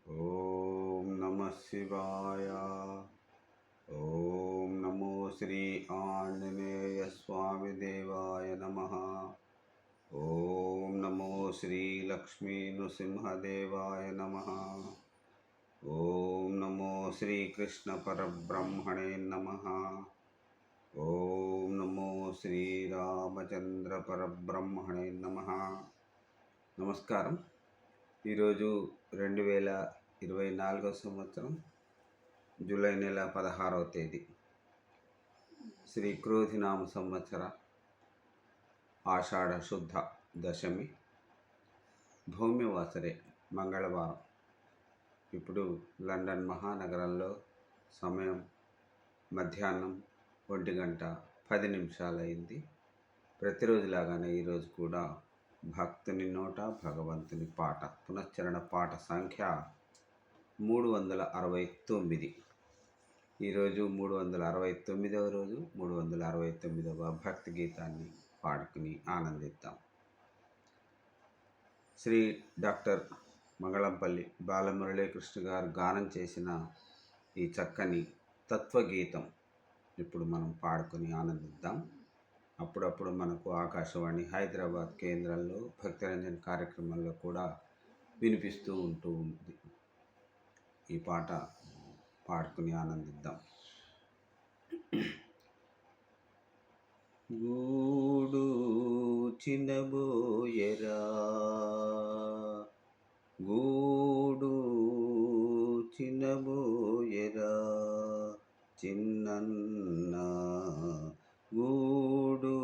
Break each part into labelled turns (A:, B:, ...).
A: ఓం నమ శివాయ. ఓం నమో శ్రీ ఆంజనేయ స్వామి దేవాయ నమ. ఓం నమో శ్రీ లక్ష్మీ నృసింహదేవాయ నమ. ఓం నమో శ్రీకృష్ణ పరబ్రహ్మణే నమ. ఓం నమో శ్రీరామచంద్ర పరబ్రహ్మణే నమ. నమస్కారం. ఈరోజు 2024 సంవత్సరం జూలై నెల 16వ తేదీ, శ్రీ క్రోధినామ సంవత్సర ఆషాఢ శుద్ధ దశమి, భౌమ్యవాసరే, మంగళవారం. ఇప్పుడు లండన్ మహానగరంలో సమయం మధ్యాహ్నం 1:10 అయింది. ప్రతిరోజులాగానే ఈరోజు కూడా భక్తుని నోట భగవంతుని పాట, పునశ్చరణ పాట సంఖ్య 369. ఈరోజు 369వ రోజు, 369వ భక్తి గీతాన్ని పాడుకుని ఆనందిద్దాం. శ్రీ డాక్టర్ మంగళంపల్లి బాలమురళీకృష్ణ గారు గానం చేసిన ఈ చక్కని తత్వగీతం ఇప్పుడు మనం పాడుకొని ఆనందిద్దాం. అప్పుడప్పుడు మనకు ఆకాశవాణి హైదరాబాద్ కేంద్రంలో భక్తిరంజన్ కార్యక్రమంలో కూడా వినిపిస్తూ ఉంటుంది. ఈ పాట పాడుకుని ఆనందిద్దాం. గూడు చిన్నబోయరా, గూడు చిన్నబోయరా, చిన్నన్న గూడు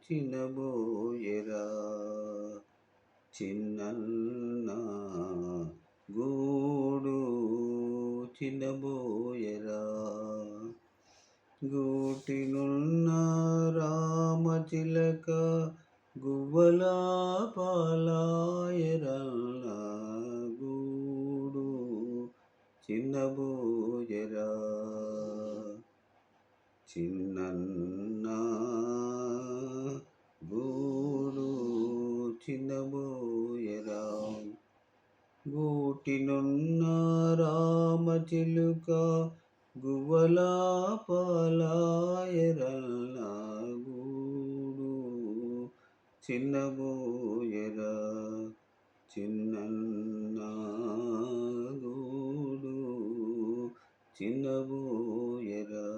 A: చిన్నబోయరా, చిన్నన్న గూడు చిన్నబోయరా. గూటినున్న రామచిలక గువ్వలా పాలాయరల్ల, గూడు చిన్నబోయరా, చిన్నన్న గూడు చిన్నబోయరా. గూటినున్న రామచిలుక గువ్వలా పాలాయరల్ల, గూడు చిన్నబోయరా, చిన్నన్న గూడు చిన్నబోయరా.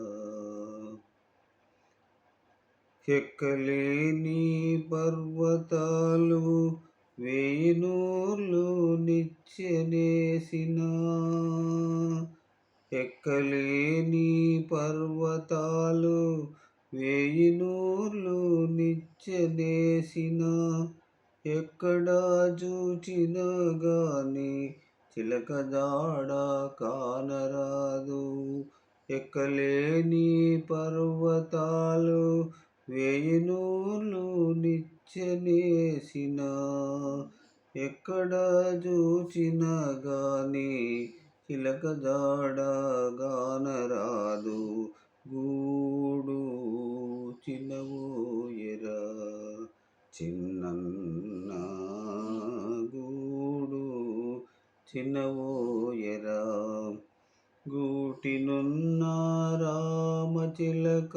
A: ఎక్కలేని పర్వతాలు వేయినూర్లు నిచ్చెనేసిన, ఎక్కలేని పర్వతాలు వేయినూర్లు నిచ్చెనేసిన, ఎక్కడా చూచిన గాని చిలక జాడ కానరాదు. ఎక్కలేని పర్వతాలు వేయినూర్లు నిచ్చెనేసిన, ఎక్కడ చూచిన గాని చిలక జాడ గానరాదు. గూడు చిన్నబోయరా, చిన్నన్న గూడు చిన్నబోయరా. గూటినున్న రామచిలక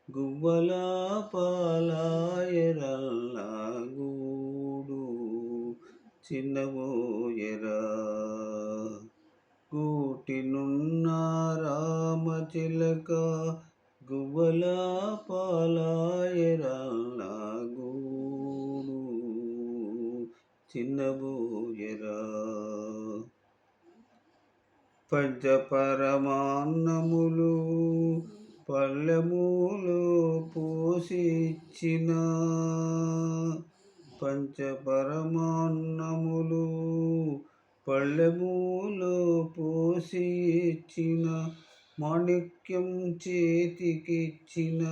A: గువ్వలా పాలాయరల్ల, గూడు చిన్నబోయరా. గూటినున్న రామచిలక గువ్వలా పాలాయరల్ల, గూడు చిన్నబోయరా. పంచపరమాన్నములు పల్లెములు పోసి ఇచ్చిన, పంచపరమాన్నములు పల్లెములు పోసి ఇచ్చిన, మాణిక్యం చేతికిచ్చిన,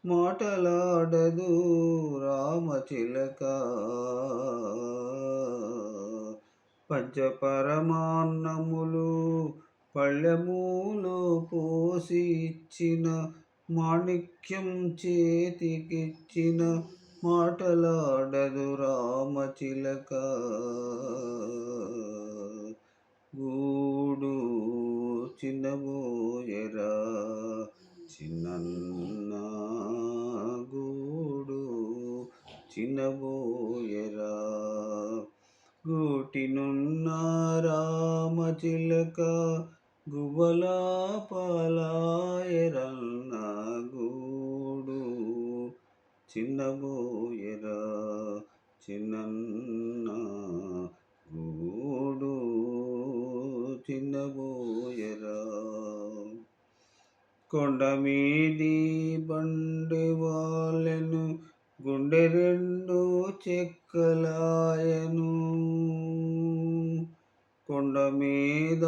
A: మాటలాడదు రామచిలక. పంచపరమాన్నములు పళ్ళెములు పోసి ఇచ్చిన, మాణిక్యం చేతికిచ్చిన, మాటలాడదు రామచిలక. గూడు చిన్నబోయెరా చిన్నన్న గూడు చిన్నబోయెరా గూటినున్న రామచిలక గువ్వలా పాలాయరన్న గూడు చిన్నబోయెరా చిన్నన్న గూడు చిన్నబోయెరా కొండ మీది బండి వాళ్ళెను గుండె రెండు చెక్కలాయను కొండ మీద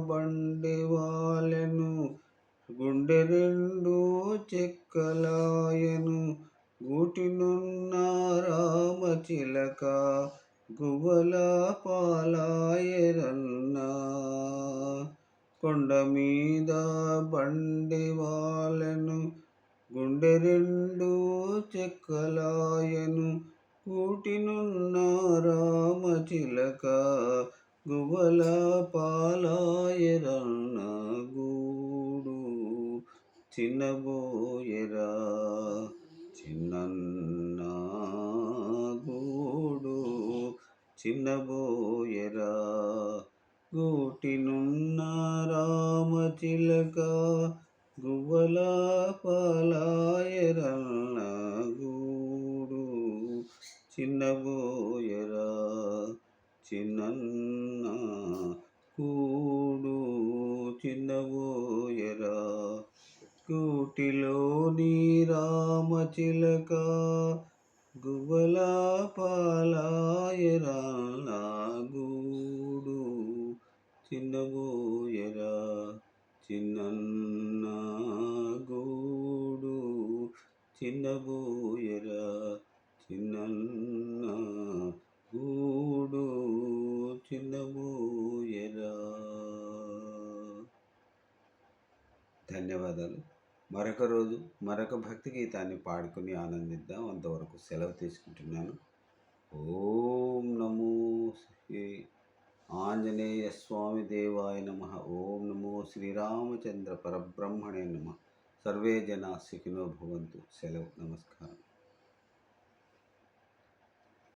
A: బండి వాళ్ళెను గుండె రెండు చెక్కలాయను గూటినున్న రామచిలక గువ్వల పాలాయరన్నా కొండ మీద బండి వాళ్ళెను గుండె రెండు చెక్కలాయను గూటినున్న రామచిలక గువ్వల పాలాయరన్న గూడు చిన్నబోయెరా చిన్నన్న గూడు చిన్నబోయెరా గూటినున్న రామచిలక గువ్వల పాలాయరన్న గూడు చిన్నబోయెరా చిన్నన్న గూడు చిన్నబోయెరా గూటిలోని రామచిలక గువ్వల పాలాయరన్న గూడు చిన్నబోయెరా చిన్నన్న గూడు చిన్నబోయెరా చిన్నన్న గూడు చిన్నబోయెరా. ధన్యవాదాలు. మరొక రోజు మరొక భక్తి గీతాన్ని పాడుకుని ఆనందిద్దాం. అంతవరకు సెలవు తీసుకుంటున్నాను. ఓం నమో శ్రీ ఆంజనేయ స్వామి దేవాయ నమః. ఓం నమో శ్రీరామచంద్ర పరబ్రహ్మణే నమః. సర్వే జనా సుఖినో భవంతు. సెలవు. నమస్కారం.